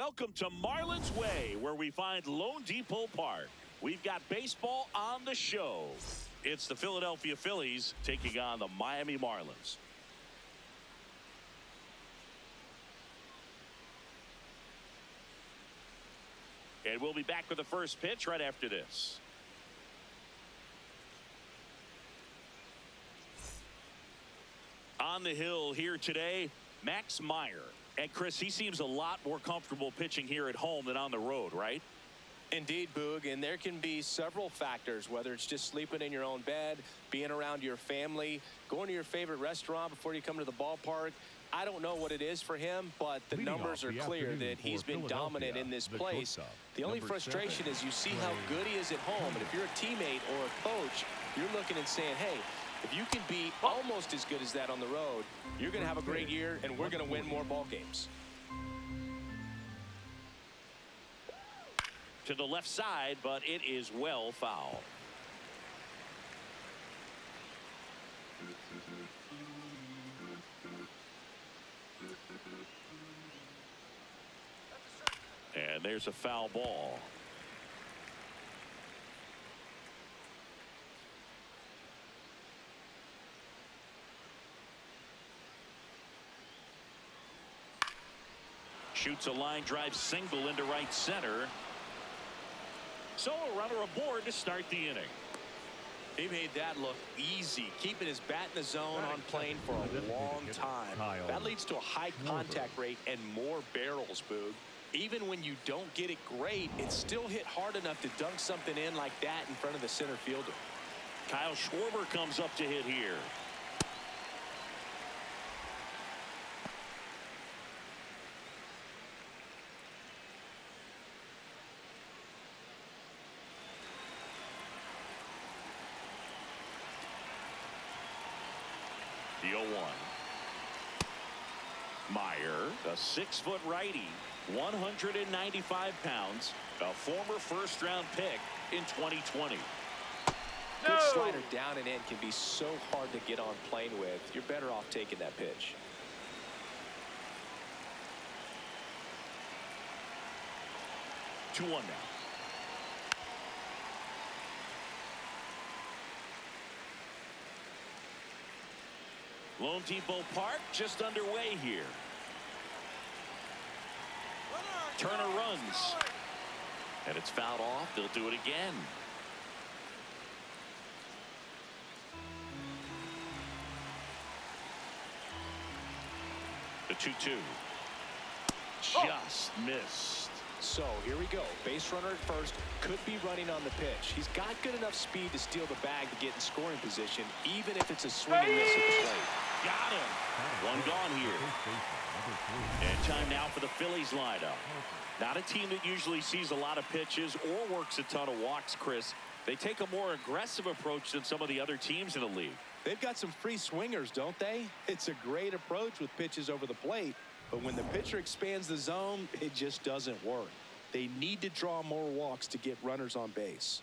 Welcome to Marlins Way, where we find Lone Depot Park. We've got baseball on the show. It's the Philadelphia Phillies taking on the Miami Marlins. And we'll be back with the first pitch right after this. On the hill here today, Max Meyer. And Chris, he seems a lot more comfortable pitching here at home than on the road, right? Indeed, Boog, and there can be several factors, whether it's just sleeping in your own bed, being around your family, going to your favorite restaurant before you come to the ballpark. I don't know what it is for him, but the numbers are clear that he's been dominant in this place. The only frustration is you see how good he is at home, and if you're a teammate or a coach, you're looking and saying, hey, if you can be almost as good as that on the road, you're going to have a great year, and we're going to win more ball games. To the left side, but it is well foul. And there's a foul ball. Shoots a line drive single into right center. So a runner aboard to start the inning. He made that look easy, keeping his bat in the zone on plane for a long time. That leads to a high contact rate and more barrels, Boog. Even when you don't get it great, it's still hit hard enough to dunk something in like that in front of the center fielder. Kyle Schwarber comes up to hit here. The 0-1. Meyer, a 6-foot righty, 195 pounds, a former first-round pick in 2020. Good slider down and in can be so hard to get on plane with. You're better off taking that pitch. Two one now. Lone Depot Park just underway here. Turner runs. And it's fouled off. They'll do it again. The 2-2. Just missed. So here we go. Base runner at first, could be running on the pitch. He's got good enough speed to steal the bag to get in scoring position, even if it's a swing and miss at the plate. Got him. One gone here. And time now for the Phillies lineup. Not a team that usually sees a lot of pitches or works a ton of walks, Chris. They take a more aggressive approach than some of the other teams in the league. They've got some free swingers, don't they? It's a great approach with pitches over the plate. But when the pitcher expands the zone, it just doesn't work. They need to draw more walks to get runners on base.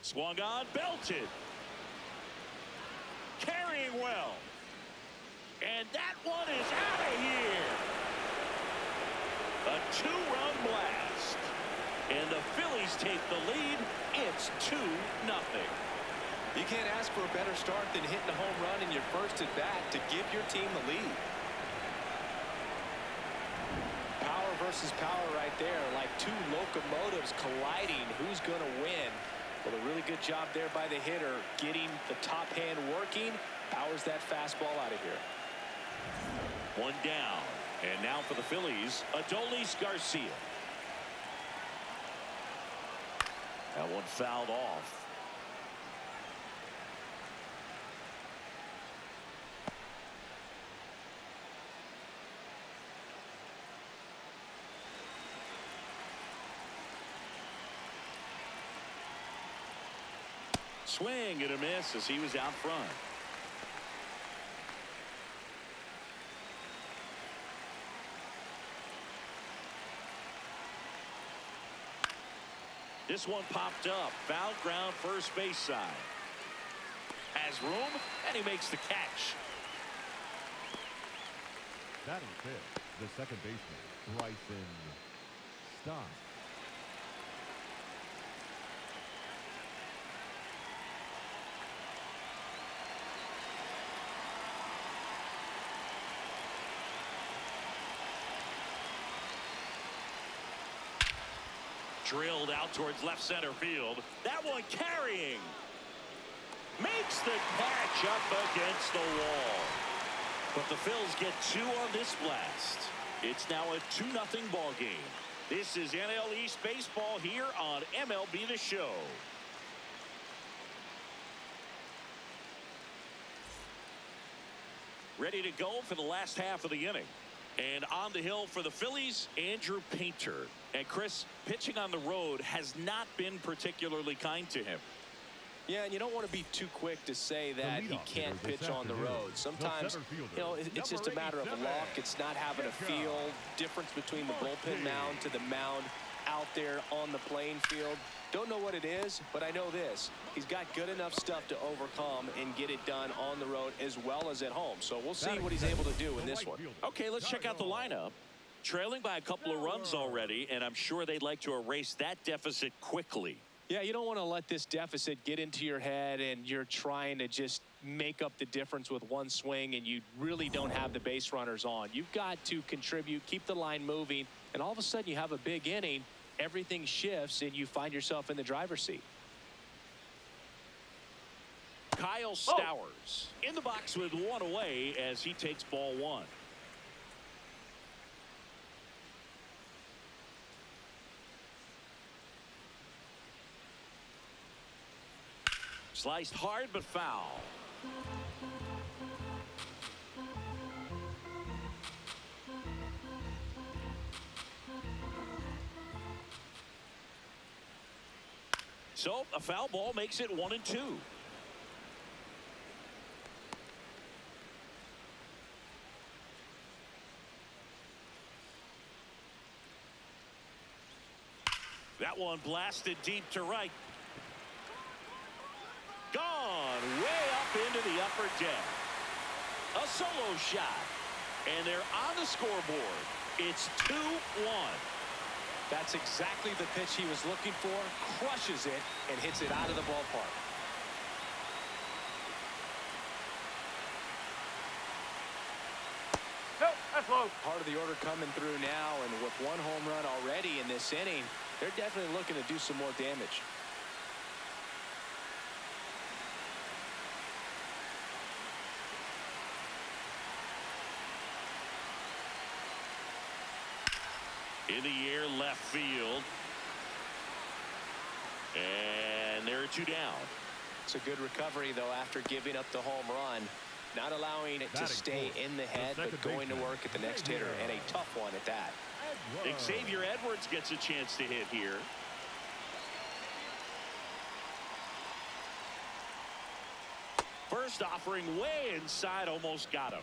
Swung on, belted. Carrying well. And that one is out of here. A two-run blast. And the Phillies take the lead. It's 2-0. You can't ask for a better start than hitting a home run in your first at bat to give your team the lead. Power versus power right there, like two locomotives colliding. Who's going to win? Well, a really good job there by the hitter, getting the top hand working. Powers that fastball out of here. One down. And now for the Phillies, Adolis Garcia. That one fouled off. Swing and a miss as he was out front. This one popped up. Foul ground, first base side. Has room, and he makes the catch. Batting fifth, the second baseman, Bryson stop. Drilled out towards left center field. That one carrying. Makes the catch up against the wall. But the Phils get 2 on this blast. It's now a 2-0 ball game. This is NL East Baseball here on MLB The Show. Ready to go for the last half of the inning. And on the hill for the Phillies, Andrew Painter. And Chris, pitching on the road has not been particularly kind to him. Yeah, and you don't want to be too quick to say that he can't pitch on the road. Sometimes, you know, it's just a matter of luck. It's not having a feel. Difference between the bullpen mound to the mound out there on the playing field. Don't know what it is, but I know this. He's got good enough stuff to overcome and get it done on the road as well as at home. So we'll see what he's able to do in this one. Okay, let's check out the lineup. Trailing by a couple of runs already, and I'm sure they'd like to erase that deficit quickly. Yeah, you don't want to let this deficit get into your head and you're trying to just make up the difference with one swing and you really don't have the base runners on. You've got to contribute, keep the line moving, and all of a sudden you have a big inning. Everything shifts and you find yourself in the driver's seat. Kyle Stowers in the box with 1 away as he takes ball 1. Sliced hard but foul. So a foul ball makes it 1-2. That one blasted deep to right. Gone way up into the upper deck. A solo shot. And they're on the scoreboard. It's 2-1. That's exactly the pitch he was looking for. Crushes it and hits it out of the ballpark. Nope, that's low. Part of the order coming through now, and with 1 home run already in this inning, they're definitely looking to do some more damage. In the air, left field. And there are 2 down. It's a good recovery, though, after giving up the home run. Not allowing it to stay in the head, but going to work at the next hitter, and a tough one at that. Xavier Edwards gets a chance to hit here. First offering way inside, almost got him.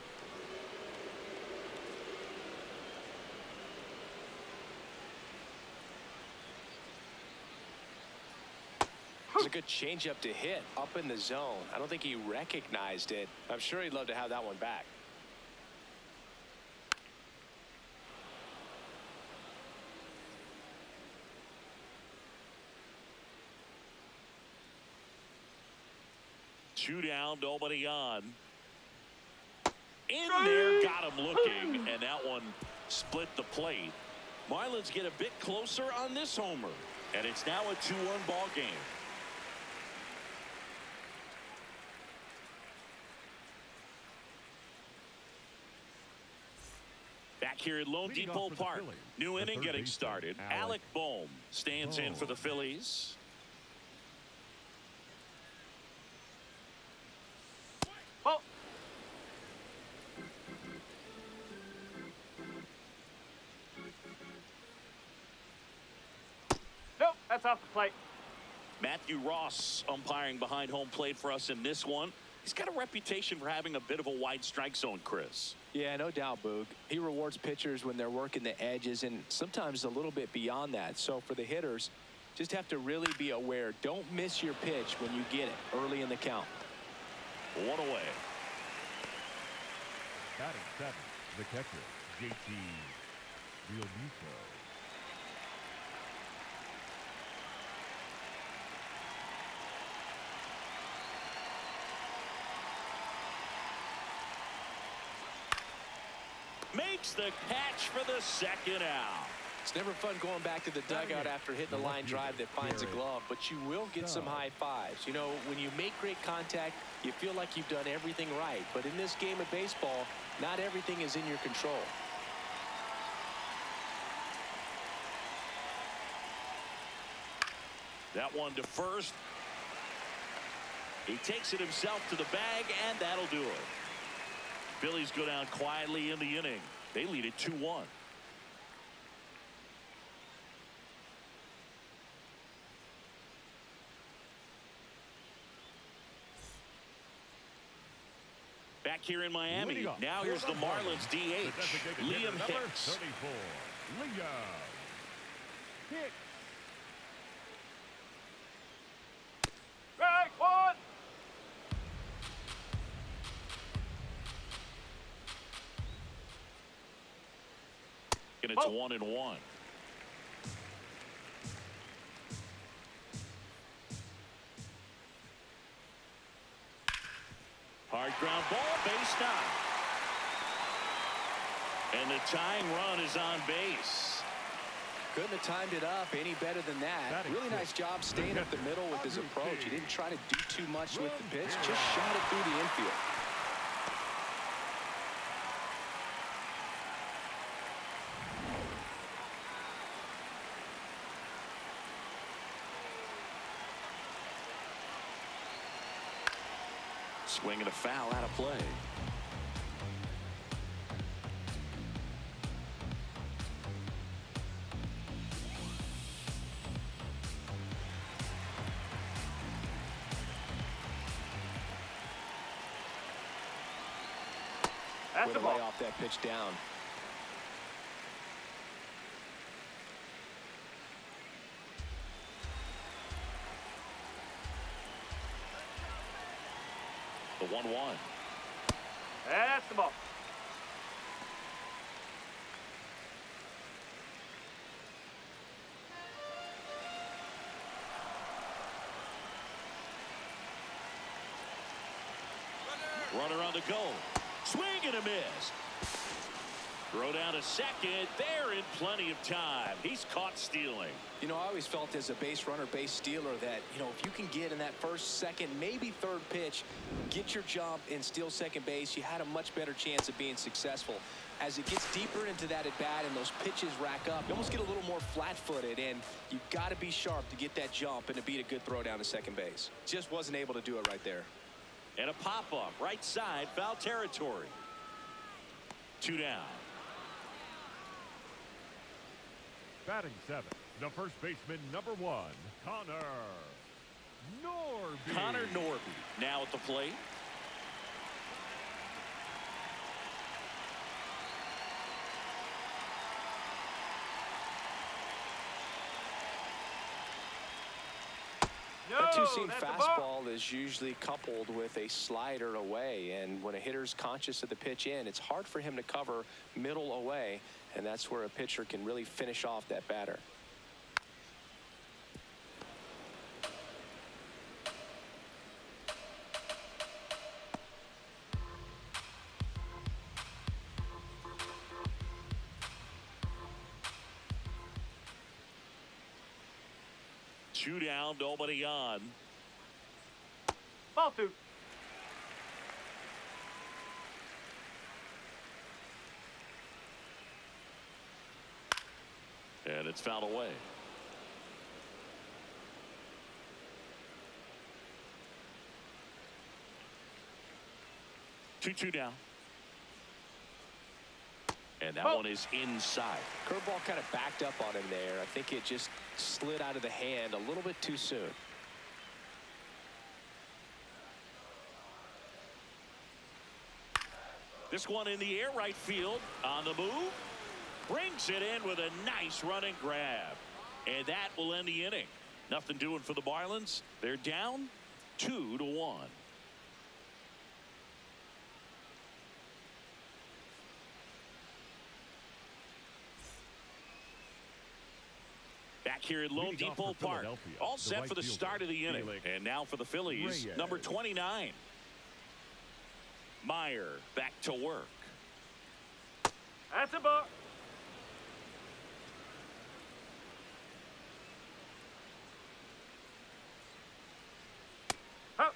It's a good changeup to hit up in the zone. I don't think he recognized it. I'm sure he'd love to have that one back. Two down, nobody on. In there, got him looking, and that one split the plate. Marlins get a bit closer on this homer, and it's now a 2-1 ball game. Back here at Lone Depot Park, new inning getting started. Alec Bohm stands in for the Phillies. Oh. Nope, that's off the plate. Matthew Ross umpiring behind home plate for us in this one. He's got a reputation for having a bit of a wide strike zone, Chris. Yeah, no doubt, Boog. He rewards pitchers when they're working the edges and sometimes a little bit beyond that. So for the hitters, just have to really be aware. Don't miss your pitch when you get it early in the count. 1 away. Batting 7, the catcher, JT Realmuto. Makes the catch for the second out. It's never fun going back to the dugout after hitting a line drive that finds a glove, but you will get some high fives. You know, when you make great contact, you feel like you've done everything right. But in this game of baseball, not everything is in your control. That one to first. He takes it himself to the bag, and that'll do it. Phillies go down quietly in the inning. They lead it 2-1. Back here in Miami, now here's the Marlins DH, Liam Hicks. 34, Liam Hicks. Strike one. And it's 1-1. Hard ground ball, base knock. And the tying run is on base. Couldn't have timed it up any better than that. Really nice job staying up the middle with his approach. He didn't try to do too much with the pitch, just shot it through the infield. Swinging a foul out of play. That's Way the to lay ball. off that pitch down. The 1-1. That's the ball. Runner on the go. Swing and a miss. Throw down to second. They're in plenty of time. He's caught stealing. You know, I always felt as a base runner, base stealer that, you know, if you can get in that first, second, maybe third pitch, get your jump and steal second base, you had a much better chance of being successful. As it gets deeper into that at bat and those pitches rack up, you almost get a little more flat-footed, and you've got to be sharp to get that jump and to beat a good throw down to second base. Just wasn't able to do it right there. And a pop-up, right side, foul territory. 2 down. Batting seventh, the first baseman, number 1, Connor Norby. Connor Norby now at the plate. No, That two-seam that's the ball. fastball is usually coupled with a slider away, and when a hitter's conscious of the pitch in, it's hard for him to cover middle away, and that's where a pitcher can really finish off that batter. Two down, nobody on. Ball 2. And it's fouled away. Two down. And that one is inside. Curveball kind of backed up on him there. I think it just slid out of the hand a little bit too soon. This one in the air, right field. On the move. Brings it in with a nice running grab. And that will end the inning. Nothing doing for the Marlins. They're down 2-1. Back here at Lone Depot Park. All set for the start of the inning. And now for the Phillies, number 29. Meyer back to work. That's a ball. Up.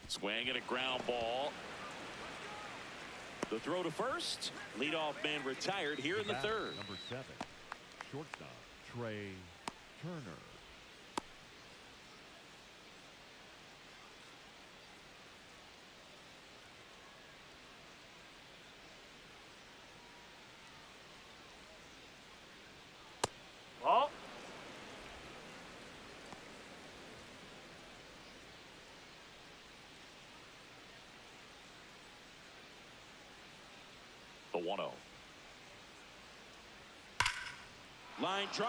Swing and a ground ball. The throw to first. Leadoff man retired here in the third. Number 7, shortstop Trey Turner. Ball. The 1-0. Line drive,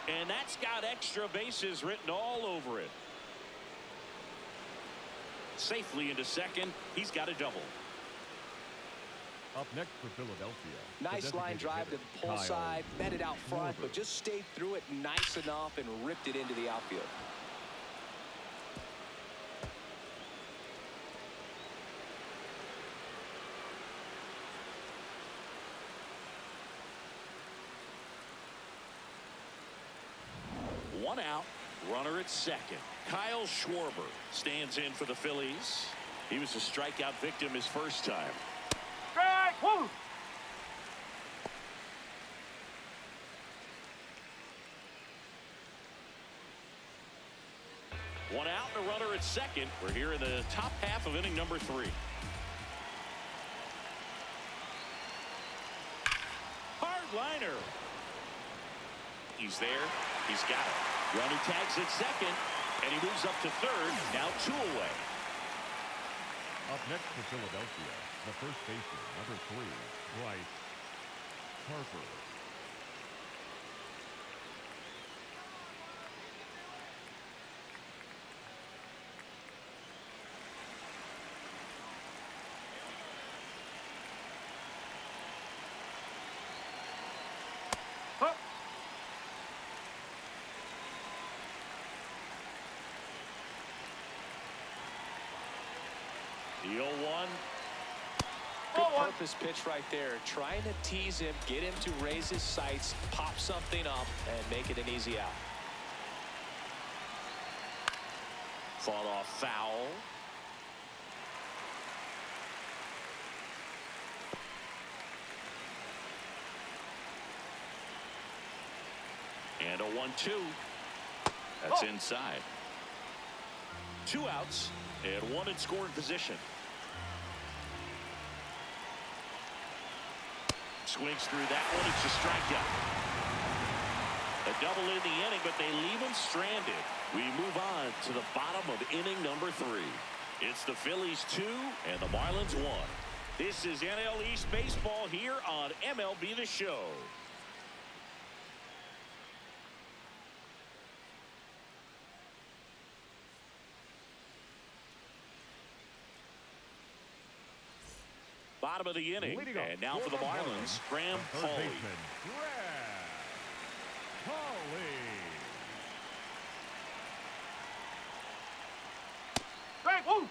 and that's got extra bases written all over it. Safely into second. He's got a double. Up next for Philadelphia. Nice line drive to the pull side, met it out front, but just stayed through it nice enough and ripped it into the outfield. One out, runner at second. Kyle Schwarber stands in for the Phillies. He was a strikeout victim his first time. Strike. Woo. One out and a runner at second. We're here in the top half of inning number 3. Hard liner. He's there. He's got it. Runner tags at second, and he moves up to third. Now 2 away. Up next for Philadelphia, the first baseman, number 3, Bryce Harper. Up. The 0-1. Good purpose pitch right there. Trying to tease him, get him to raise his sights, pop something up, and make it an easy out. Fought off foul. And a 1-2. That's inside. 2 outs and 1 in scoring position. Swings through that one. It's a strikeout. A double in the inning, but they leave him stranded. We move on to the bottom of inning number 3. It's the Phillies 2 and the Marlins 1. This is NL East Baseball here on MLB The Show. Bottom of the inning, and now for the Marlins, Graham Pauley. Strike. Woo.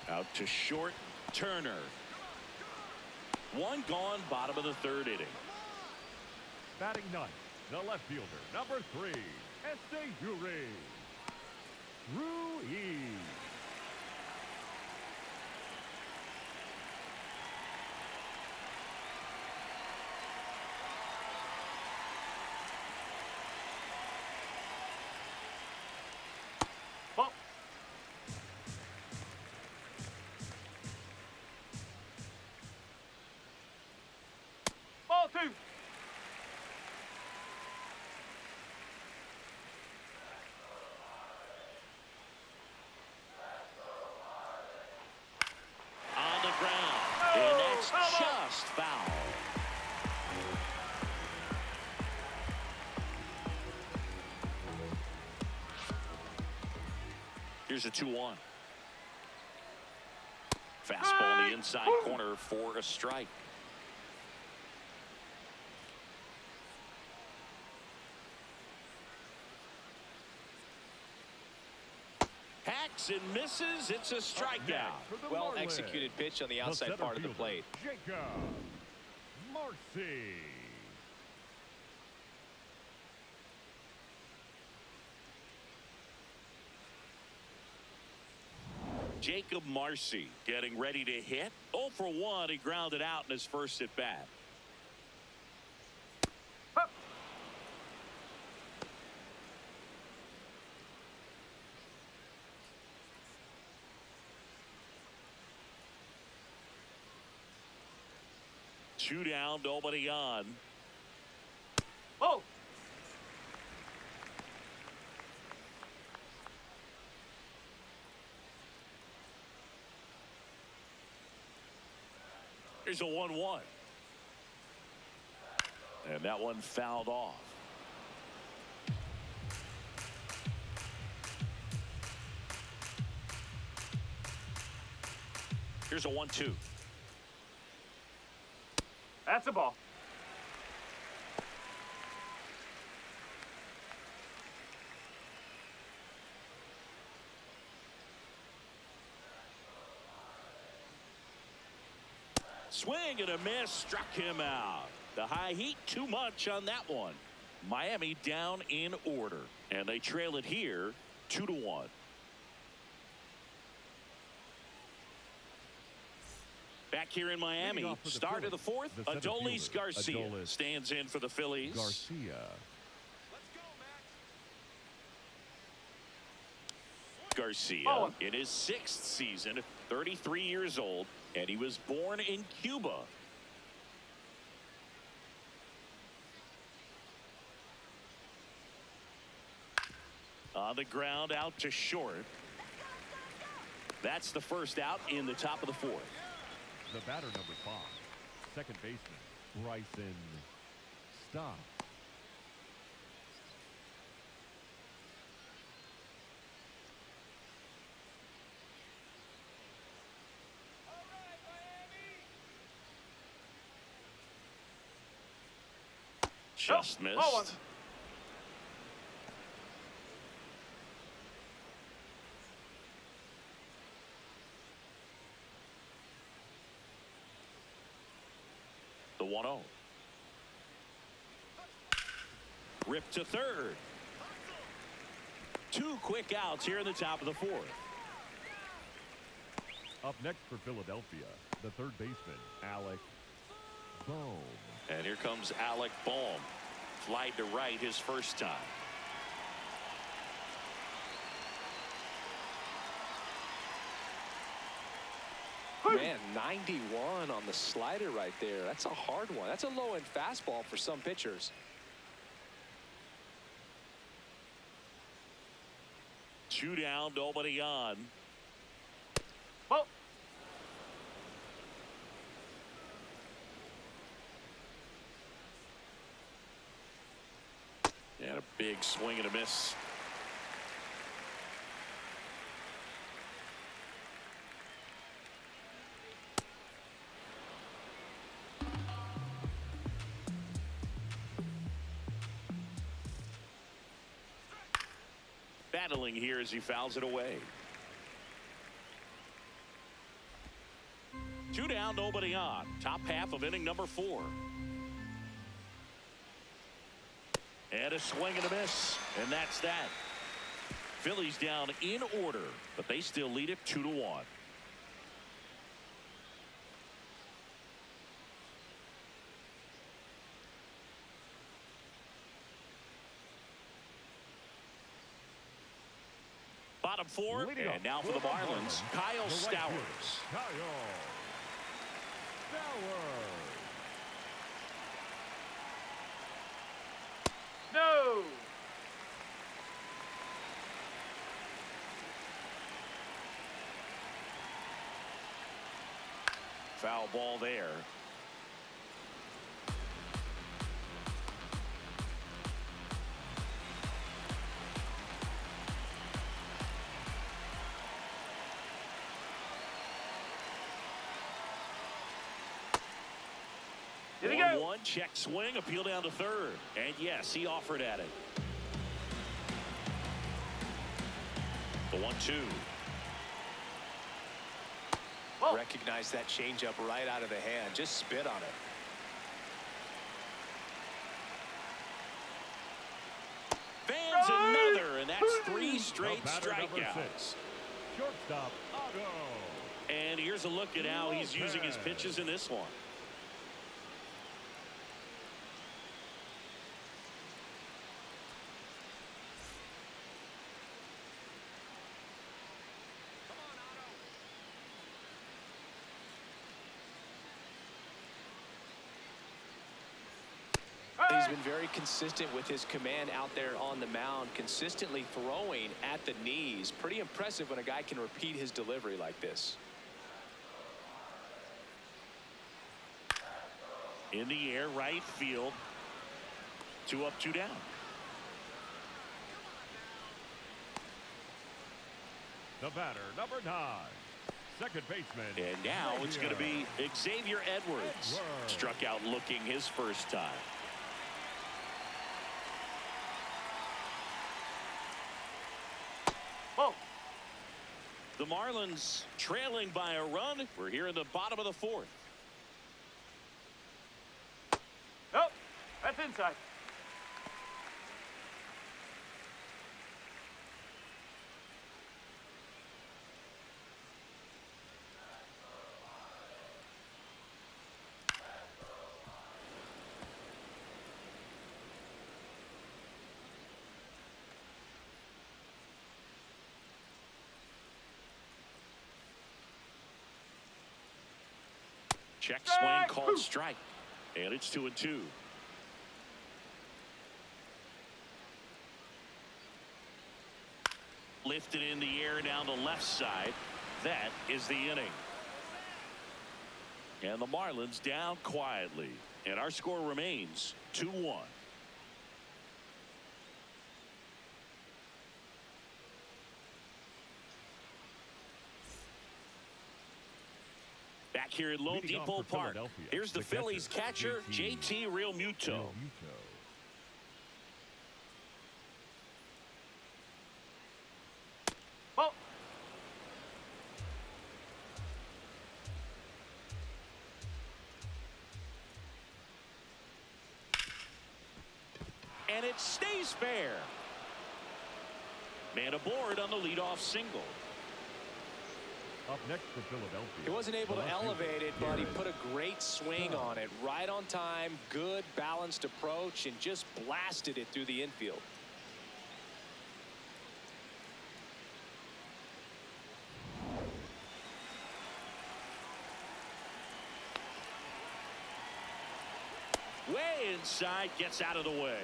Out to short, Turner. 1 gone, bottom of the 3rd inning. Batting 9th, the left fielder, number 3, Ruiz. Ball. Ball 2. On the ground, and that's just foul. Here's a 2-1. Fastball in the inside corner for a strike. swings and misses. It's a strikeout. Well executed pitch on the outside part of the plate. Jacob Marcy. Jacob Marcy getting ready to hit. 0 for 1. He grounded out in his first at bat. Two down, nobody on. Oh. Here's a 1-1. And that one fouled off. Here's a 1-2. That's a ball. Swing and a miss, struck him out. The high heat, too much on that one. Miami down in order, and they trail it here 2-1. Back here in Miami, start of the fourth, Adolis Garcia stands in for the Phillies. Garcia in his 6th season, 33 years old, and he was born in Cuba. On the ground, out to short. That's the first out in the top of the 4th. The batter, number 5, second baseman Bryson Stott. Just missed. The 1-0. Ripped to third. 2 quick outs here in the top of the 4th. Up next for Philadelphia, the third baseman, Alec Bohm. And here comes Alec Bohm. Flied to right his first time. Man, 91 on the slider right there. That's a hard one. That's a low-end fastball for some pitchers. Two down, nobody on. Oh. And a big swing and a miss. Battling here as he fouls it away. 2 down, nobody on. Top half of inning number 4. And a swing and a miss, and that's that. Phillies down in order, but they still lead it 2-1. Bottom 4, and now for the Marlins, Kyle Stowers. No. Foul ball there. Here we go. 1-1, check swing, appeal down to third. And yes, he offered at it. The 1-2. Ball. Recognize that changeup right out of the hand. Just spit on it. Fans another, and that's 3 straight Number strikeouts. 6. Shortstop, Otto. And here's a look at how he's using his pitches in this one. He's been very consistent with his command out there on the mound, consistently throwing at the knees. Pretty impressive when a guy can repeat his delivery like this. In the air, right field. 2 up, 2 down. The batter, number 9. Second baseman. And now it's going to be Xavier Edwards. Struck out looking his first time. Ball. The Marlins trailing by a run. We're here in the bottom of the 4th. Oh, that's inside. Check swing called strike. And it's 2-2. Lifted in the air down the left side. That is the inning. And the Marlins down quietly. And our score remains 2-1. Back here at Lone Depot Park. Here's the Phillies catcher, JT Realmuto. Ball. And it stays fair. Man aboard on the leadoff single. Up next for Philadelphia. He wasn't able to elevate it, but he put a great swing on it. Right on time, good balanced approach, and just blasted it through the infield. Way inside, gets out of the way.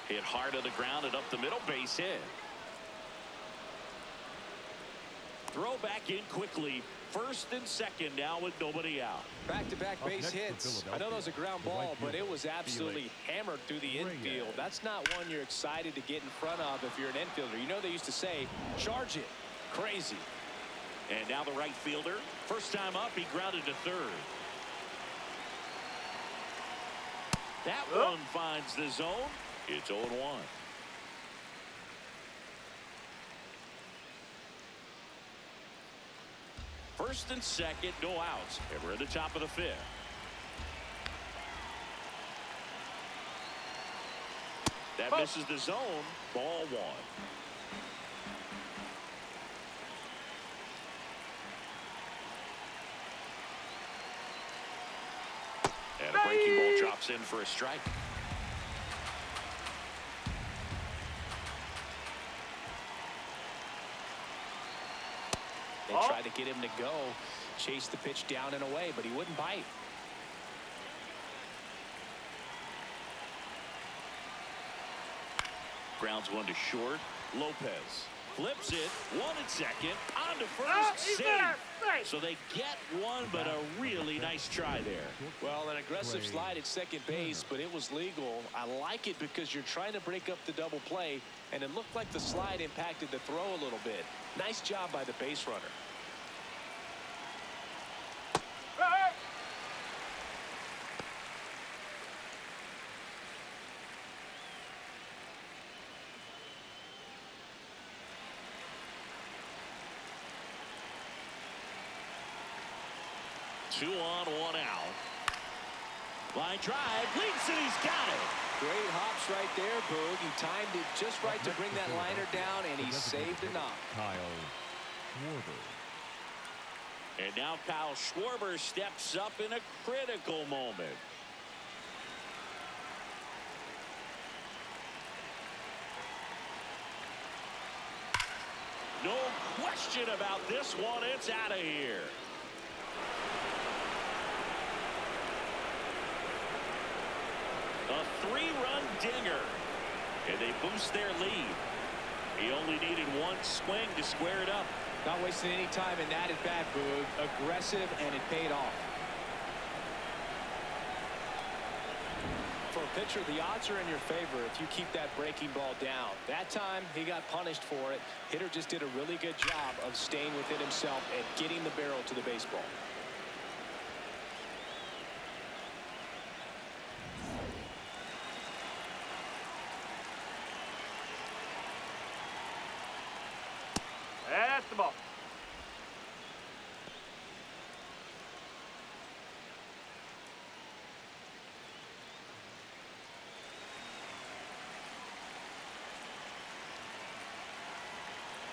Hit hard to the ground and up the middle, base hit. Throw back in quickly. First and second now with nobody out. Back-to-back base hits. I know that was a ground ball, but it was absolutely hammered through the infield. That's not one you're excited to get in front of if you're an infielder. You know they used to say, charge it. Crazy. And now the right fielder. First time up, he grounded to third. That one finds the zone. It's 0-1. First and second, no outs. And we're at the top of the 5th. That misses the zone. Ball 1. And a breaking ball drops in for a strike. They tried to get him to go, chase the pitch down and away, but he wouldn't bite. Grounds one to short. Lopez Flips it. One at second. On to first. Safe. So they get one, but a really nice try there. Well, an aggressive slide at second base, but it was legal. I like it because you're trying to break up the double play, and it looked like the slide impacted the throw a little bit. Nice job by the base runner. Two on, one out. Line drive, leaps and he's got it. Great hops right there, Boog. He timed it just right to bring that liner down, and he saved a knock. Kyle Schwarber. And now Kyle Schwarber steps up in a critical moment. No question about this one. It's out of here. A three-run dinger, and they boost their lead. He only needed one swing to square it up. Not wasting any time in that at bat, Boog. Aggressive, and it paid off. For a pitcher, the odds are in your favor if you keep that breaking ball down. That time, he got punished for it. Hitter just did a really good job of staying within himself and getting the barrel to the baseball. That's the ball.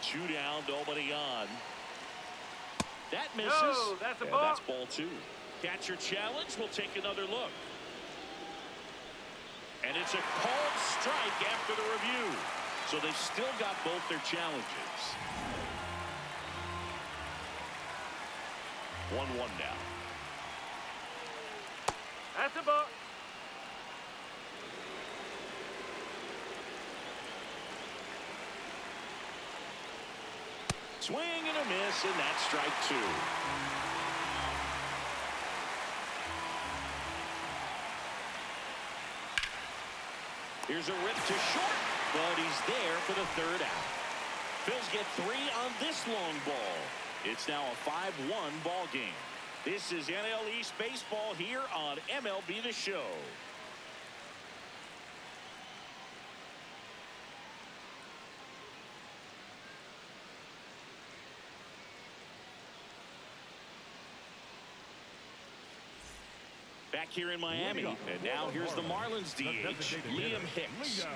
Two down, nobody on. That misses. No, that's a ball. That's ball two. Catcher challenge. We'll take another look. And it's a called strike after the review. So they've still got both their challenges. 1-1 now. That's a ball. Swing and a miss, and that's strike two. Here's a rip to short, but he's there for the third out. Phillies get three on this long ball. It's now a 5-1 ball game. This is NL East baseball here on MLB The Show. Back here in Miami, and now here's the Marlins DH, Liam Hicks.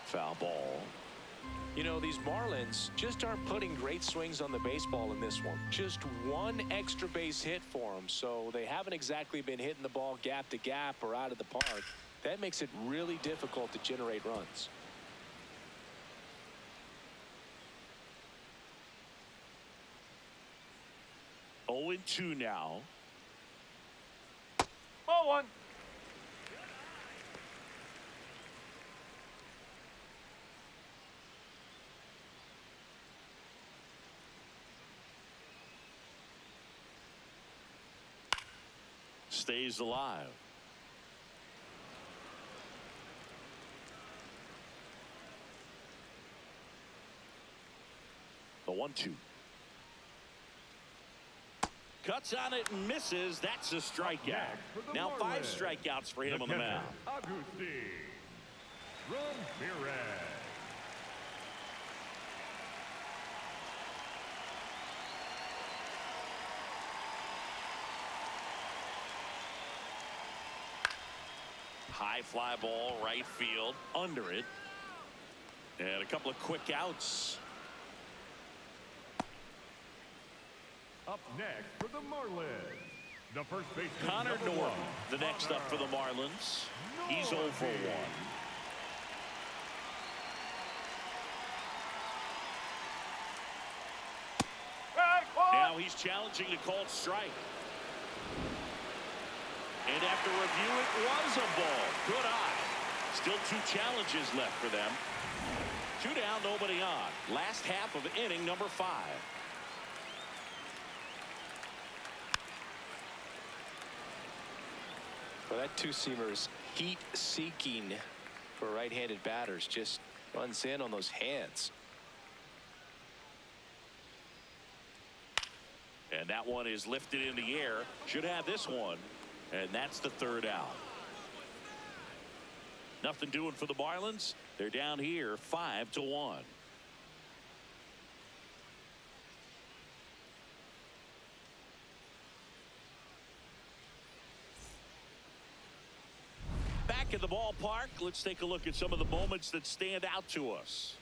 Foul ball. You know, these Marlins just aren't putting great swings on the baseball in this one. Just one extra base hit for them, so they haven't exactly been hitting the ball gap to gap or out of the park. That makes it really difficult to generate runs. Oh, 0-2 now. Ball one. Stays alive. The 1-2. Cuts on it and misses. That's a strikeout. Now 5 strikeouts for him on the mound. High fly ball, right field, under it. And a couple of quick outs. Up next for the Marlins, the first baseman, Connor #1, Norton, the next up for the Marlins. He's 0 for 1. Now he's challenging the called strike. And after review, it was a ball. Good eye. Still 2 challenges left for them. 2 down, nobody on. Last half of inning number 5. Well, that two-seamer is heat-seeking for right-handed batters. Just runs in on those hands. And that one is lifted in the air. Should have this one. And that's the 3rd out. Nothing doing for the Marlins. They're down here 5-1. Back in the ballpark, let's take a look at some of the moments that stand out to us.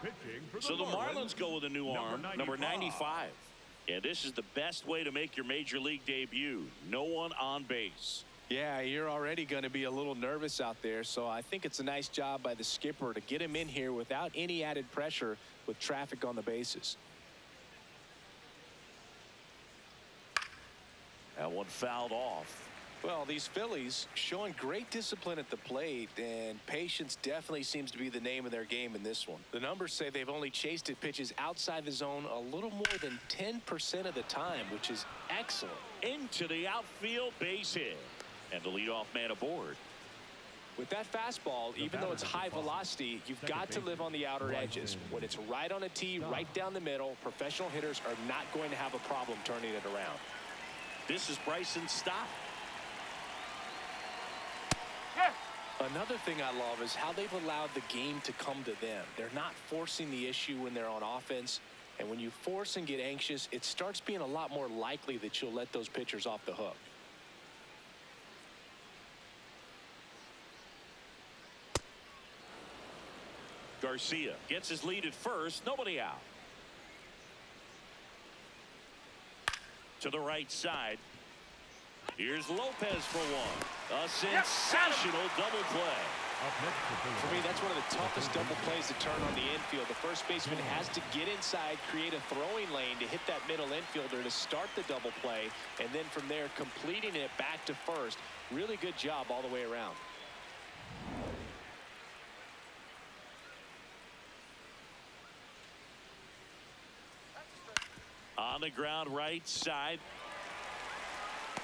Pitching for So the Marlins go with a new arm, number 95. And this is the best way to make your major league debut. No one on base. Yeah, you're already going to be a little nervous out there, so I think it's a nice job by the skipper to get him in here without any added pressure with traffic on the bases. That one fouled off. Well, these Phillies showing great discipline at the plate, and patience definitely seems to be the name of their game in this one. The numbers say they've only chased at pitches outside the zone a little more than 10% of the time, which is excellent. Into the outfield, base hit. And the leadoff man aboard. With that fastball, even though it's high velocity, you've got to live on the outer edges. When it's right on a tee, right down the middle, professional hitters are not going to have a problem turning it around. This is Bryson's stop. Another thing I love is how they've allowed the game to come to them. They're not forcing the issue when they're on offense. And when you force and get anxious, it starts being a lot more likely that you'll let those pitchers off the hook. Garcia gets his lead at first. Nobody out. To the right side. Here's Lopez for one. A sensational double play. For me, that's one of the toughest double plays to turn on the infield. The first baseman has to get inside, create a throwing lane to hit that middle infielder to start the double play, and then from there completing it back to first. Really good job all the way around. On the ground right side.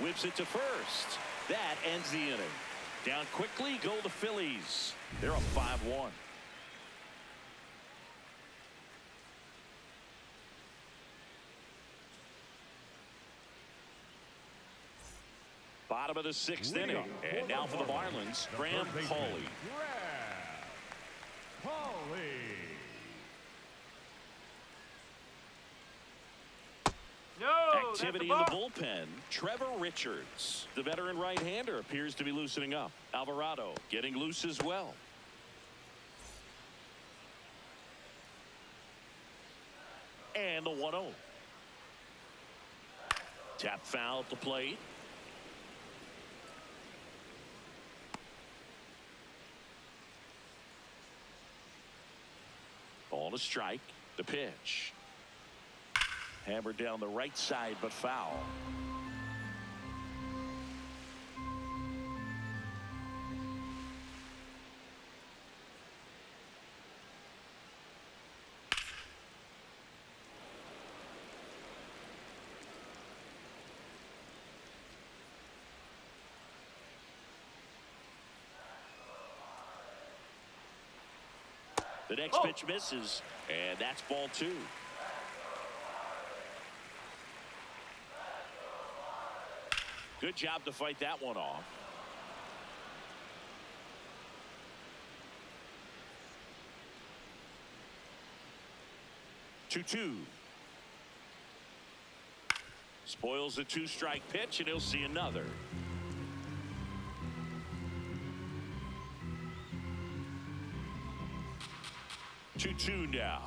Whips it to first. That ends the inning. Down quickly go the Phillies. They're up 5-1. Bottom of the 6th inning. And now for the Marlins, Graham Pauley. Activity in the bullpen. Trevor Richards, the veteran right-hander, appears to be loosening up. Alvarado getting loose as well. And the 1-0. Tap foul at the plate. Ball to strike. The pitch. Hammered down the right side, but foul. The next pitch misses, and that's ball 2. Good job to fight that one off. Two. Spoils the 2-strike pitch, and he'll see another. 2-2 now.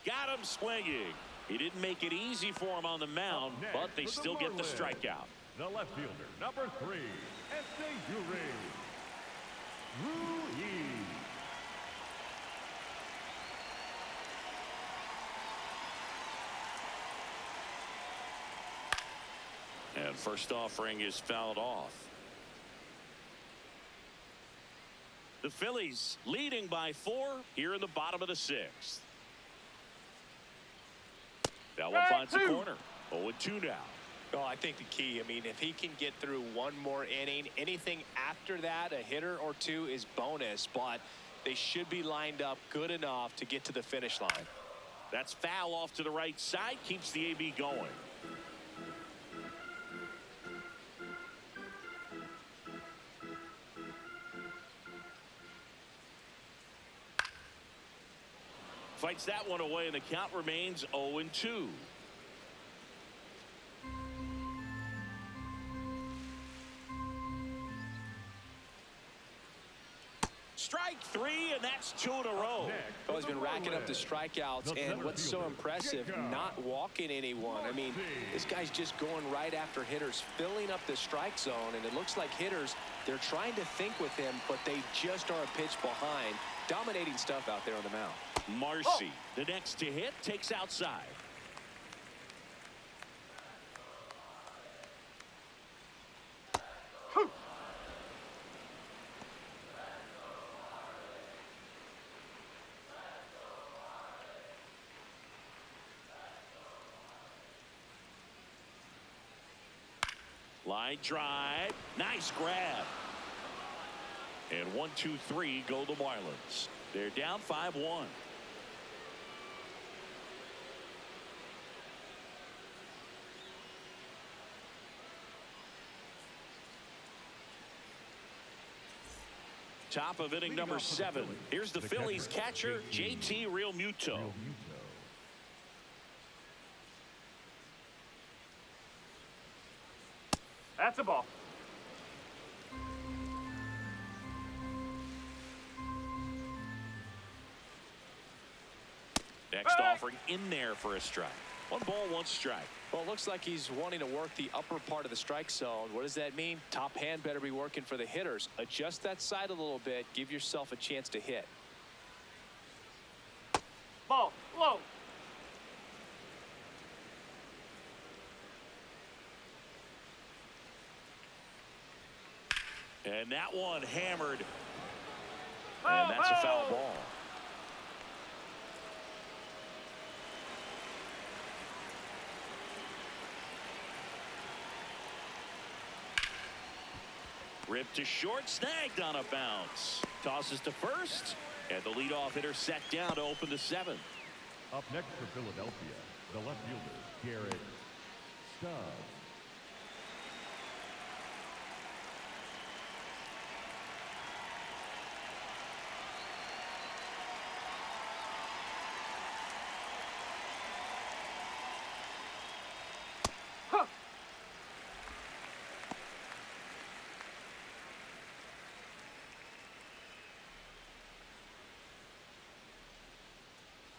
Got him swinging. He didn't make it easy for him on the mound, but they still get the strikeout. The left fielder, number 3, Ruiz. And first offering is fouled off. The Phillies leading by 4 here in the bottom of the 6th. That one finds the corner. 0-2 now. Oh, I think the key, I mean, if he can get through one more inning, anything after that, a hitter or two is bonus, but they should be lined up good enough to get to the finish line. That's foul off to the right side, keeps the AB going. Fights that one away, and the count remains 0-2. Strike 3, and that's 2 in a row. Well, he's been racking up the strikeouts, and what's so impressive, not walking anyone. I mean, this guy's just going right after hitters, filling up the strike zone, and it looks like hitters, they're trying to think with him, but they just are a pitch behind. Dominating stuff out there on the mound. Marcy, the next to hit, takes outside. Line drive. Nice grab. And 1-2-3 go the Marlins. They're down 5-1. Top of inning number 7. Here's the Phillies catcher, JT Realmuto. That's a ball. Next offering in there for a strike. 1 ball, 1 strike. Well, it looks like he's wanting to work the upper part of the strike zone. What does that mean? Top hand better be working for the hitters. Adjust that side a little bit. Give yourself a chance to hit. Ball, low. And that one hammered. And that's a foul ball. Ripped to short, snagged on a bounce. Tosses to first, and the leadoff hitter set down to open the 7th. Up next for Philadelphia, the left fielder, Garrett Stubbs.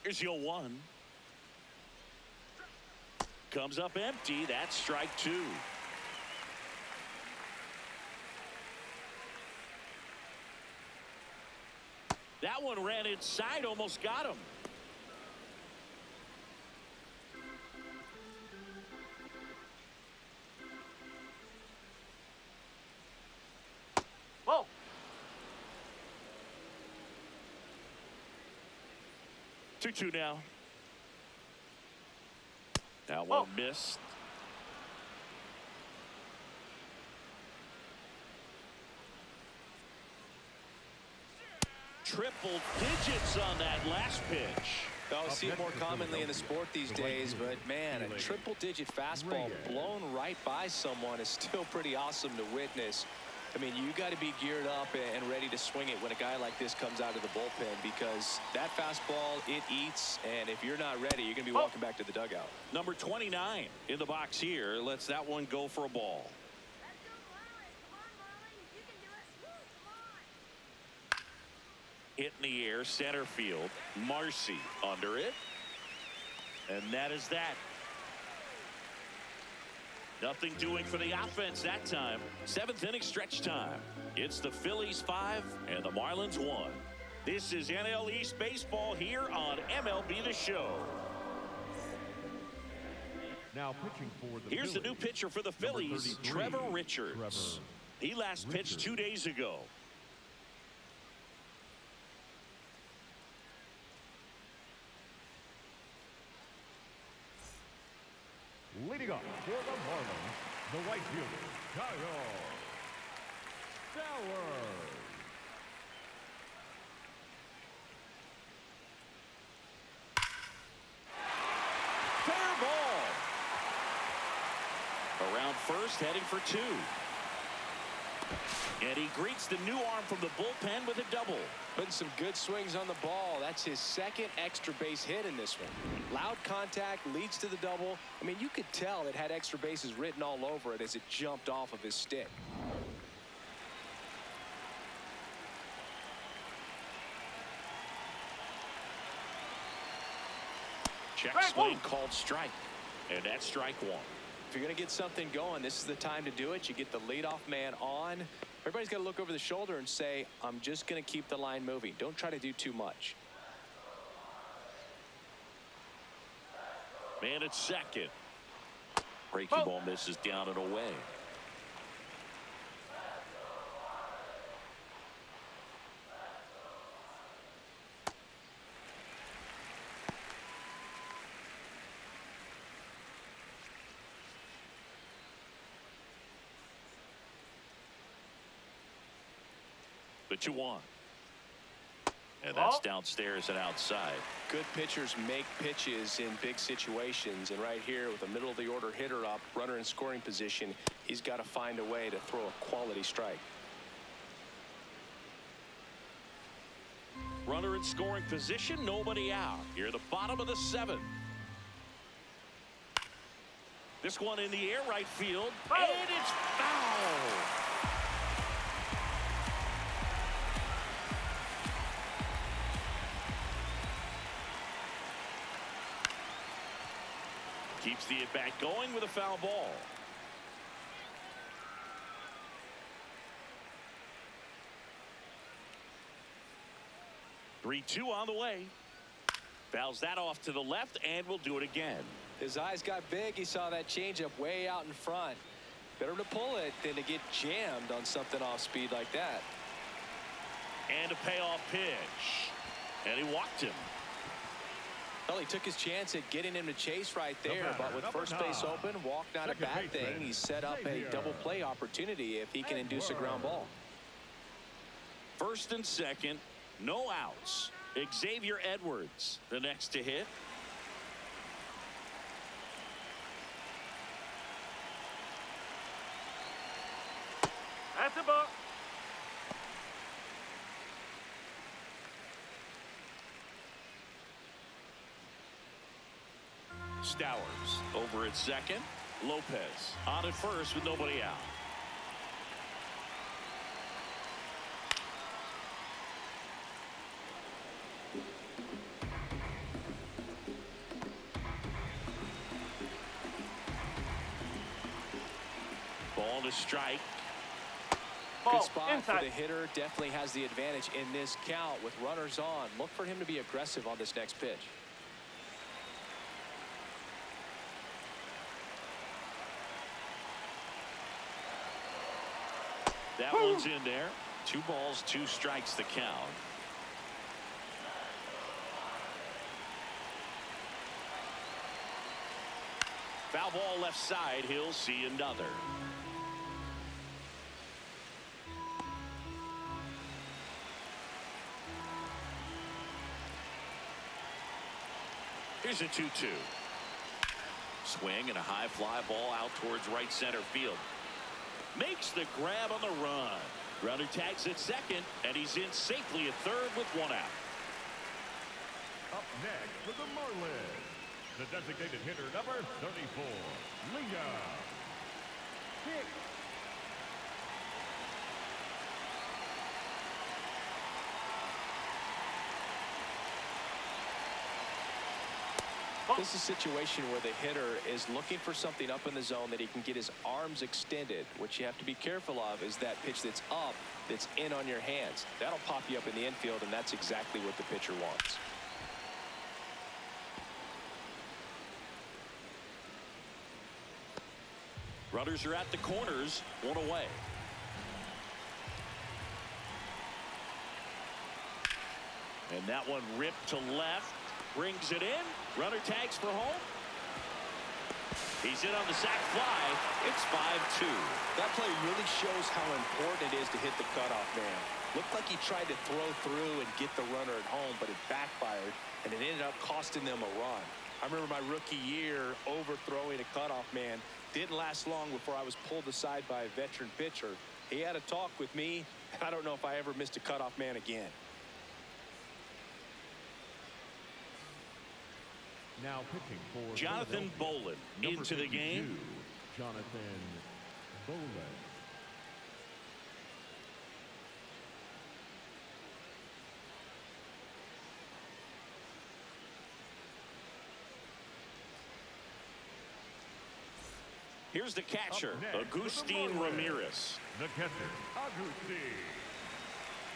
Here's your 1. Comes up empty. That's strike 2. That one ran inside, almost got him. Whoa. 2-2 now. That one missed. Triple digits on that last pitch. I'll see it more commonly in the sport these days, but man, a triple-digit fastball blown right by someone is still pretty awesome to witness. I mean, you got to be geared up and ready to swing it when a guy like this comes out of the bullpen, because that fastball, it eats, and if you're not ready, you're going to be walking back to the dugout. Number 29 in the box here lets that one go for a ball. Hit in the air, center field. Marcy under it. And that is that. Nothing doing for the offense that time. 7th inning stretch time. It's the Phillies 5 and the Marlins 1. This is NL East baseball here on MLB The Show. Now pitching for the Here's Phillies, the new pitcher for the Phillies, Trevor Richards. He last pitched 2 days ago. Leading up for the Marlins, the right fielder, Kyle Stowers. Fair ball. Around first, heading for 2. And he greets the new arm from the bullpen with a double. Putting some good swings on the ball. That's his 2nd extra base hit in this one. Loud contact leads to the double. I mean, you could tell it had extra bases written all over it as it jumped off of his stick. Check swing called strike. And that's strike 1. If you're going to get something going, this is the time to do it. You get the leadoff man on. Everybody's got to look over the shoulder and say, I'm just going to keep the line moving. Don't try to do too much. Man at second. Breaking ball misses down and away. The 2-1. And that's downstairs and outside. Good pitchers make pitches in big situations. And right here with a middle of the order hitter up, runner in scoring position, he's got to find a way to throw a quality strike. Runner in scoring position, nobody out. Here at the bottom of the 7th. This one in the air, right field. And it's foul. Keeps the at-bat going with a foul ball. Three-two on the way. Fouls that off to the left, and will do it again. His eyes got big. He saw that changeup way out in front. Better to pull it than to get jammed on something off speed like that. And a payoff pitch. And he walked him. Well, he took his chance at getting him to chase right there, but with first base open, walk not a bad thing. He set up a double play opportunity if he can induce a ground ball. First and second, no outs. Xavier Edwards, the next to hit. That's a ball. Stowers over at second. Lopez on at first with nobody out. Ball to strike. Good spot for the hitter. Definitely has the advantage in this count with runners on. Look for him to be aggressive on this next pitch. That one's in there. 2 balls, 2 strikes the count. Foul ball left side. He'll see another. Here's a 2-2. Swing and a high fly ball out towards right center field. Makes the grab on the run. Runner tags at second, and he's in safely at third with 1 out. Up next for the Marlins, the designated hitter number 34, Liam Hicks. This is a situation where the hitter is looking for something up in the zone that he can get his arms extended. What you have to be careful of is that pitch that's up, that's in on your hands. That'll pop you up in the infield, and that's exactly what the pitcher wants. Runners are at the corners, one away. And that one ripped to left, brings it in. Runner tags for home. He's in on the sac fly. It's 5-2. That play really shows how important it is to hit the cutoff man. Looked like he tried to throw through and get the runner at home, but it backfired, and it ended up costing them a run. I remember my rookie year overthrowing a cutoff man. Didn't last long before I was pulled aside by a veteran pitcher. He had a talk with me, and I don't know if I ever missed a cutoff man again. Now pitching for Jonathan Bolin into the game. Jonathan Bolin. Here's the catcher, Agustin Ramirez. The catcher, Agustin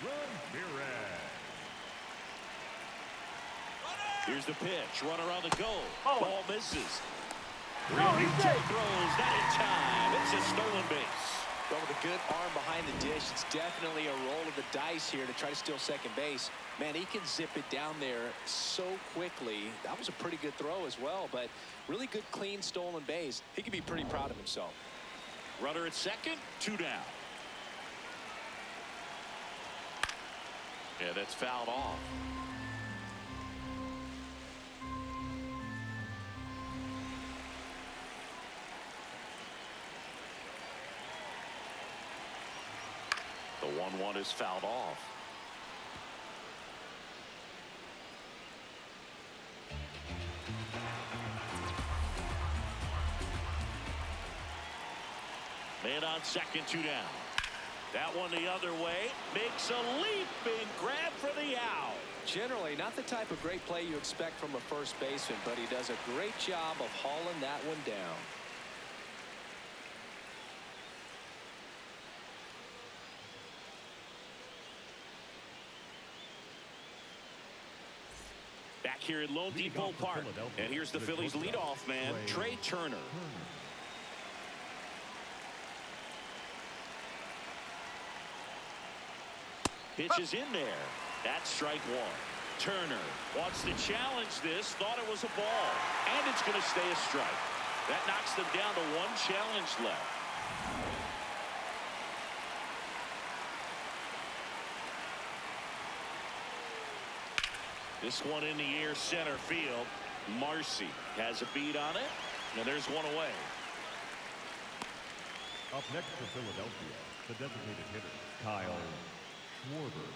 Ramirez. Here's the pitch. Runner on the go. Oh. Ball misses. No, he's dead. Throws not in time. It's a stolen base. But with a good arm behind the dish, it's definitely a roll of the dice here to try to steal second base. Man, he can zip it down there so quickly. That was a pretty good throw as well, but really good, clean, stolen base. He can be pretty proud of himself. Runner at second, 2 down. Yeah, that's fouled off. The 1-1 is fouled off. Man on second, 2 down. That one the other way. Makes a leaping grab for the out. Generally, not the type of great play you expect from a first baseman, but he does a great job of hauling that one down. Back here at Lone Depot Park. And here's the Phillies leadoff man, Trey Turner. Pitch is in there. That's strike 1. Turner wants to challenge this. Thought it was a ball. And it's going to stay a strike. That knocks them down to 1 challenge left. This one in the air, center field. Marcy has a beat on it, and there's one away. Up next for Philadelphia, the designated hitter, Kyle Schwarber.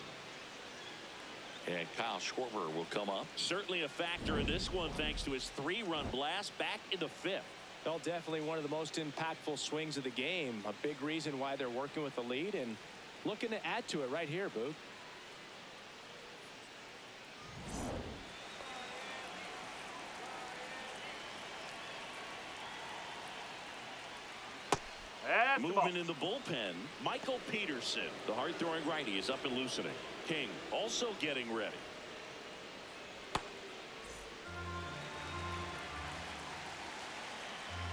And Kyle Schwarber will come up. Certainly a factor in this one thanks to his 3-run blast back in the 5th. Well, definitely one of the most impactful swings of the game. A big reason why they're working with the lead and looking to add to it right here, Boog. Moving in the bullpen, Michael Peterson, the hard-throwing righty, is up and loosening. King also getting ready.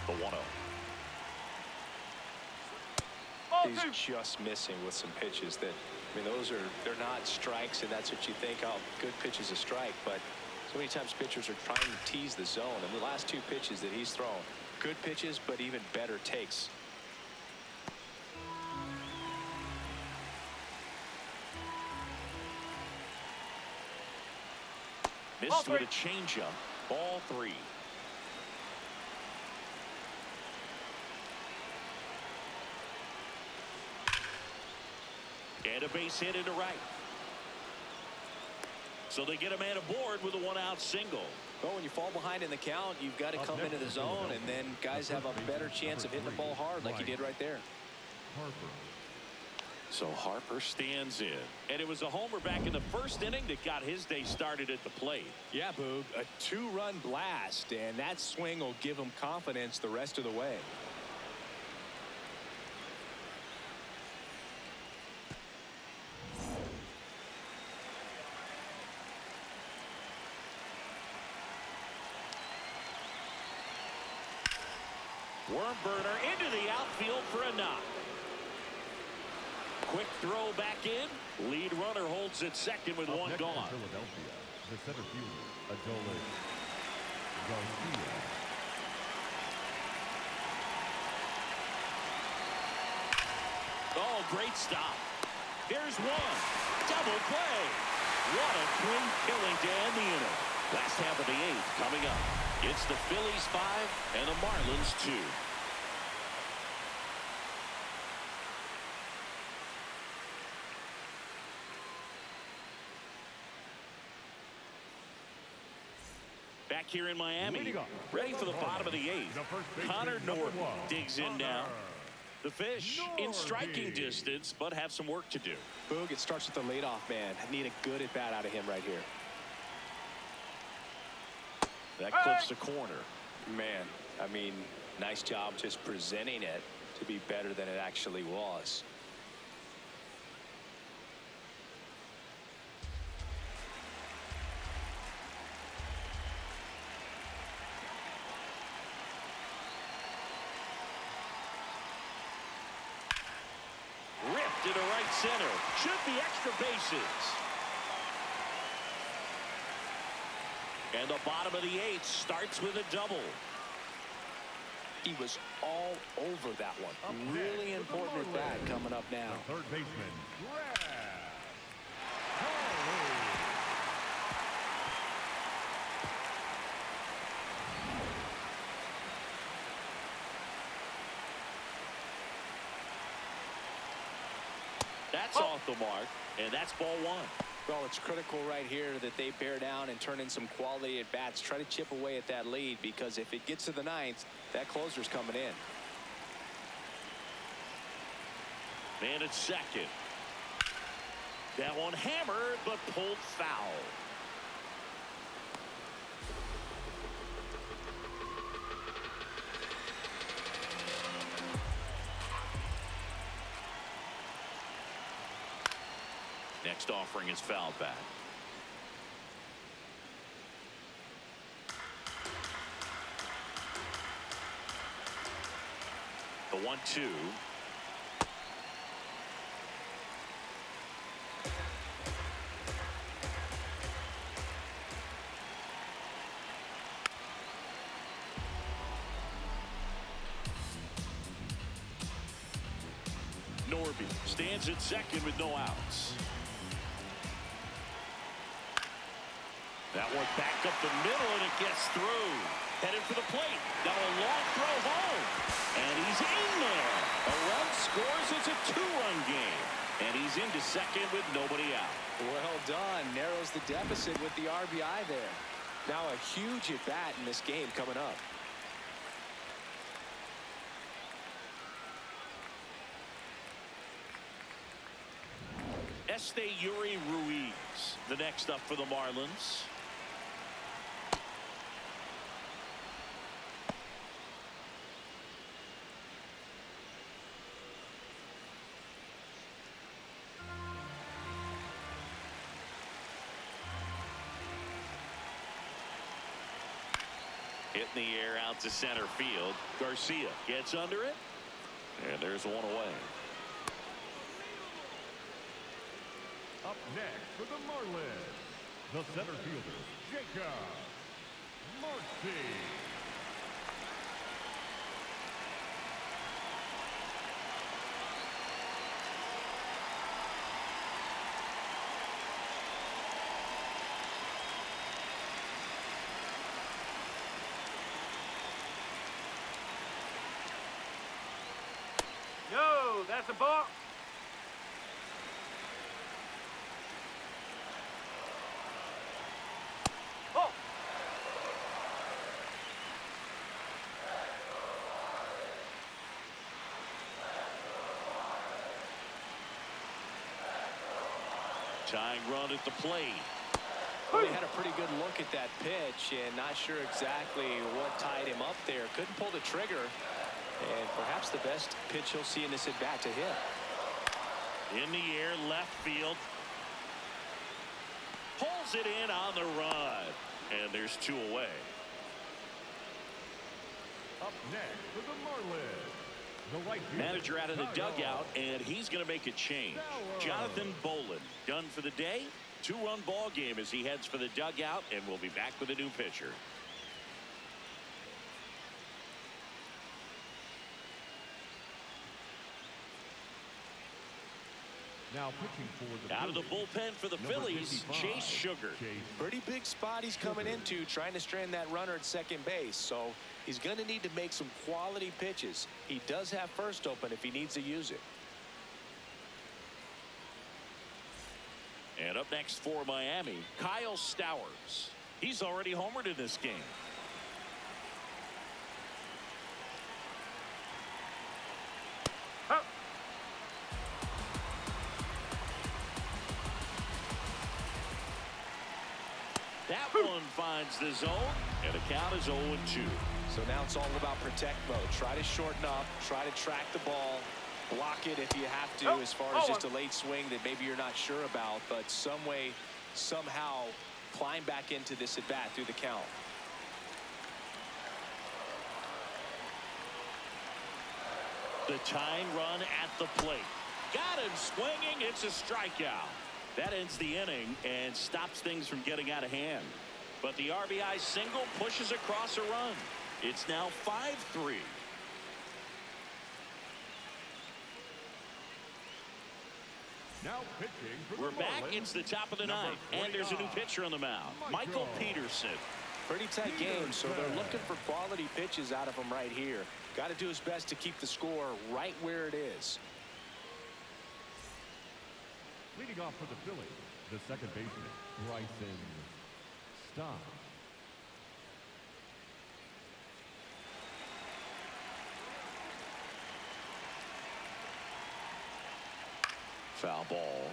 The 1-0. He's just missing with some pitches that, I mean, they're not strikes, and that's what you think, oh, good pitch is a strike, but so many times pitchers are trying to tease the zone, and the last 2 pitches that he's thrown, good pitches, but even better takes. Missed with a changeup. Ball 3. And a base hit into right. So they get a man aboard with a 1-out single. Well, when you fall behind in the count, you've got to come into the zone, and then guys have a better chance of hitting the ball hard like he did right there. Harper. So Harper stands in. And it was a homer back in the first inning that got his day started at the plate. Yeah, Boog, a 2-run blast, and that swing will give him confidence the rest of the way. Worm burner into the outfield for a knock. Quick throw back in. Lead runner holds at second with one gone. Philadelphia, the center fielder, Adolis Garcia. Oh, great stop. Here's one. Double play. What a twin killing to end the inning. Last half of the 8th coming up. It's the Phillies 5 and the Marlins 2. Back here in Miami, ready for the bottom of the 8th. Connor Norton digs in now. The Fish in striking distance, but have some work to do. Boog, it starts with the leadoff man. I need a good at-bat out of him right here. That clips the corner. Man, I mean, nice job just presenting it to be better than it actually was. Ripped into right center. Should be extra bases. And the bottom of the 8th starts with a double. He was all over that one. Really important at bat coming up now. The third baseman, Brad. That's off the mark, and that's ball 1. Well, it's critical right here that they bear down and turn in some quality at bats. Try to chip away at that lead, because if it gets to the 9th, that closer's coming in. Man at second. That one hammered, but pulled foul. Next offering is fouled back. The 1-2. Norby stands at second with no outs. That one back up the middle, and it gets through. Headed for the plate. Now a long throw home. And he's in there. A run scores. It's a 2-run game. And he's into second with nobody out. Well done. Narrows the deficit with the RBI there. Now a huge at-bat in this game coming up. Yuri Ruiz, the next up for the Marlins. Hit in the air out to center field. Garcia gets under it, and there's one away. Up next for the Marlins, the center fielder, Jacob Marcy. No, that's a ball. Oh. tying run at the plate. Well, he had a pretty good look at that pitch and not sure exactly what tied him up there. Couldn't pull the trigger. And perhaps the best pitch he'll see in this at bat to hit. In the air, left field. Pulls it in on the run. And there's 2 away. Up next for the Marlins, the right fielder, Manager out of the dugout, and he's going to make a change. Jonathan Bolin done for the day. 2-run ball game as he heads for the dugout, and we'll be back with a new pitcher. Now pitching for the out of the bullpen for the Phillies, Chase Sugar. Pretty big spot he's coming into, trying to strand that runner at second base. So he's going to need to make some quality pitches. He does have first open if he needs to use it. And up next for Miami, Kyle Stowers. He's already homered in this game. That one finds the zone, and the count is 0-2. So now it's all about protect mode. Try to shorten up, try to track the ball, block it if you have to, as far as just a late swing that maybe you're not sure about, but some way, somehow climb back into this at bat through the count. The tying run at the plate. Got him swinging. It's a strikeout. That ends the inning and stops things from getting out of hand. But the RBI single pushes across a run. It's now 5-3. Now pitching for We're the back. Marlins, It's the top of the ninth, and there's a new pitcher on the mound, Michael Peterson. Pretty tight game, so they're looking for quality pitches out of him right here. Got to do his best to keep the score right where it is. Leading off for the Phillies, the second baseman, Bryson Stott. Foul ball.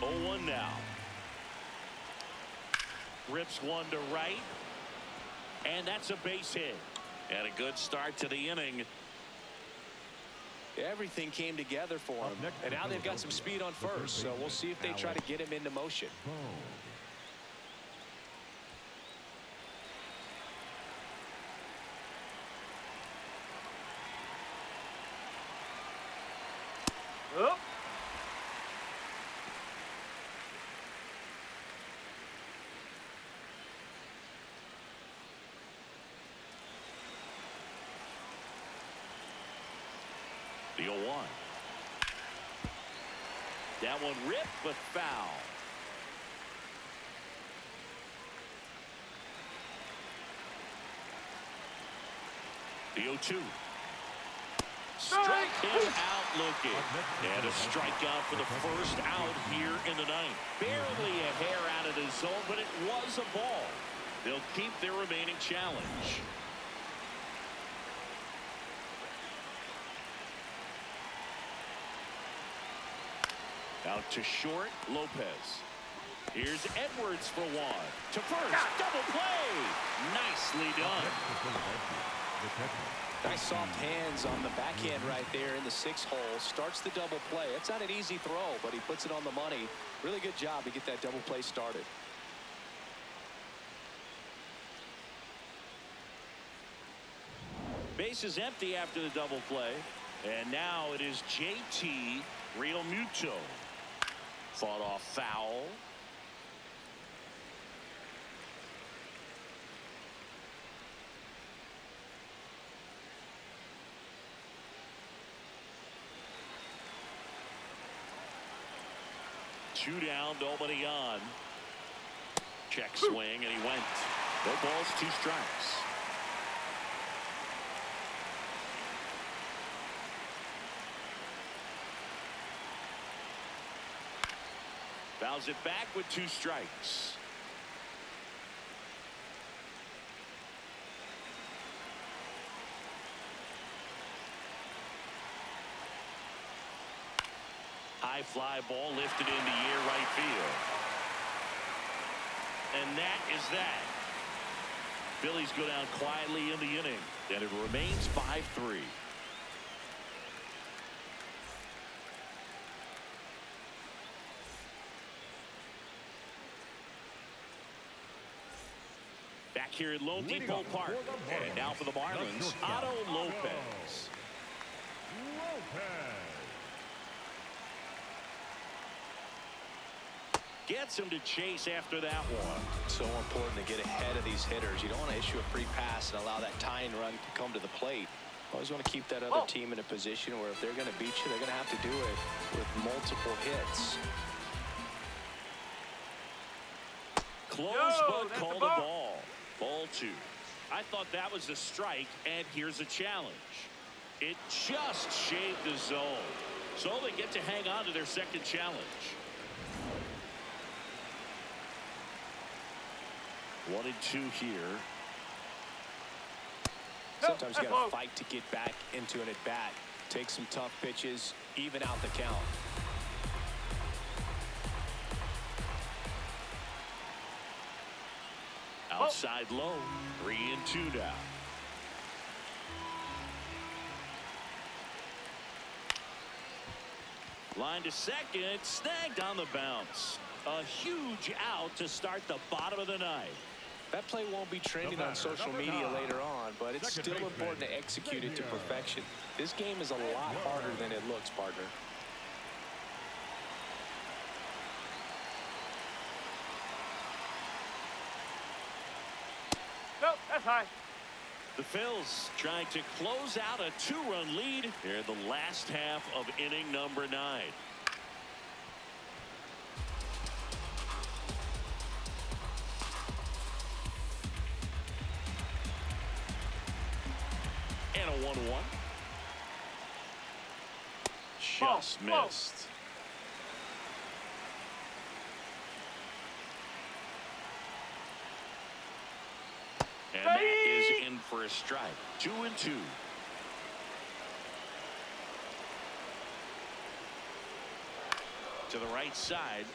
Oh, 1 now. Rips one to right. And that's a base hit. And a good start to the inning. Everything came together for him. And now they've got some speed on first. So we'll see if they try to get him into motion. Up. The 0-1. That one ripped, but foul. The 0-2. Strike him out looking. And a strikeout for the first out here in the ninth. Barely a hair out of the zone, but it was a ball. They'll keep their remaining challenge. Out to short, Lopez. Here's Edwards for one. To first, double play. Nicely done. Nice soft hands on the backhand right there in the 6th hole. Starts the double play. It's not an easy throw, but he puts it on the money. Really good job to get that double play started. Base is empty after the double play. And now it is JT Realmuto. Fought off foul. Two down, nobody on. Check swing, and he went. No balls, 2 strikes. Fouls it back with 2 strikes. High fly ball lifted into air right field. And that is that. Phillies go down quietly in the inning, and it remains 5-3. Back here at Lone Depot Park. And now for the Marlins, Otto Lopez. Gets him to chase after that one. So important to get ahead of these hitters. You don't want to issue a free pass and allow that tying run to come to the plate. Always want to keep that other team in a position where if they're going to beat you, they're going to have to do it with multiple hits. Close, but call the ball. Ball 2. I thought that was a strike, and here's a challenge. It just shaved the zone. So they get to hang on to their second challenge. 1-2 here. Sometimes you got to fight to get back into an at-bat. Take some tough pitches, even out the count. Outside low. 3-2 now. Line to second. Snagged on the bounce. A huge out to start the bottom of the ninth. That play won't be trending on social media later on, but it's still important to execute it to perfection. This game is a lot harder than it looks, partner. Nope, that's high. The Phils trying to close out a 2-run lead here in the last half of inning number 9. And a 1-1. Just missed. And that is in for a strike. 2-2. To the right side.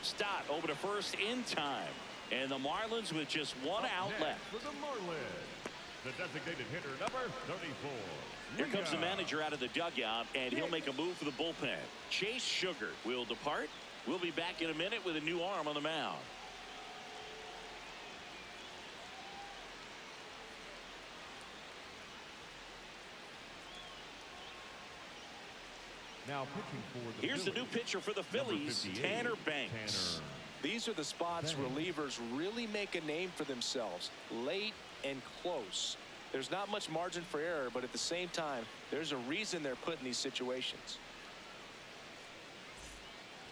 Stott over to first in time. And the Marlins with just one out left. For the Marlins, the designated hitter, number 34. Here comes the manager out of the dugout, and he'll make a move for the bullpen. Chase Sugar will depart. We'll be back in a minute with a new arm on the mound. Now pitching for the Here's the new pitcher for the Phillies, Tanner Banks. These are the spots relievers really make a name for themselves. Late and close. There's not much margin for error, but at the same time, there's a reason they're put in these situations.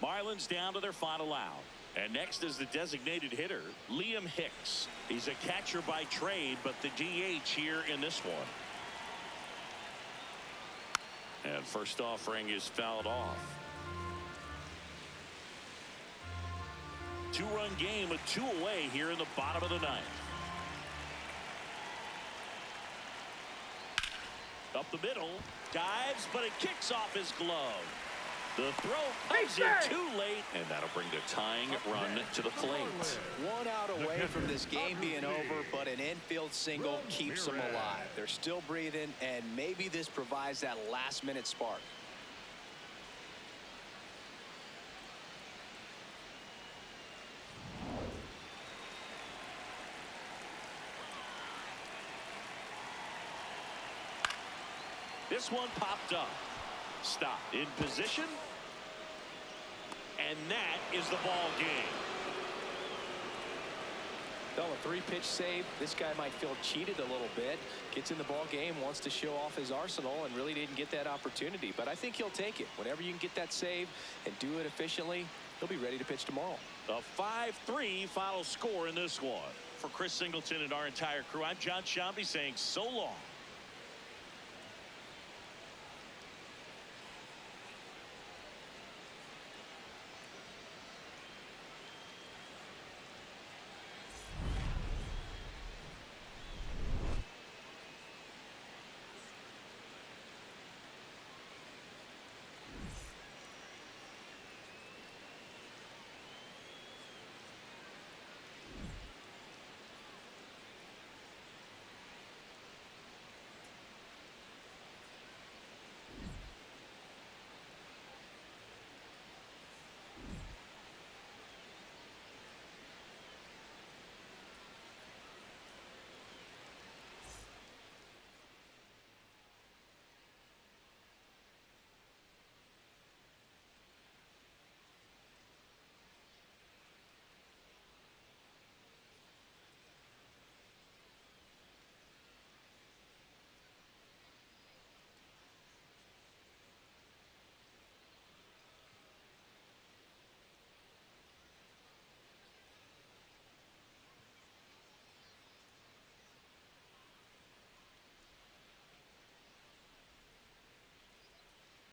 Marlins down to their final out. And next is the designated hitter, Liam Hicks. He's a catcher by trade, but the DH here in this one. And first offering is fouled off. 2-run game with 2 away here in the bottom of the ninth. Up the middle, dives, but it kicks off his glove. The throw comes in too late, and that'll bring the tying run to the plate. 1 out away from this game being over, but an infield single keeps them alive. They're still breathing, and maybe this provides that last-minute spark. This one popped up. Stop in position. And that is the ball game. Well, a 3-pitch save. This guy might feel cheated a little bit. Gets in the ball game, wants to show off his arsenal, and really didn't get that opportunity. But I think he'll take it. Whenever you can get that save and do it efficiently, he'll be ready to pitch tomorrow. A 5-3 final score in this one. For Chris Singleton and our entire crew, I'm John Shambi saying so long.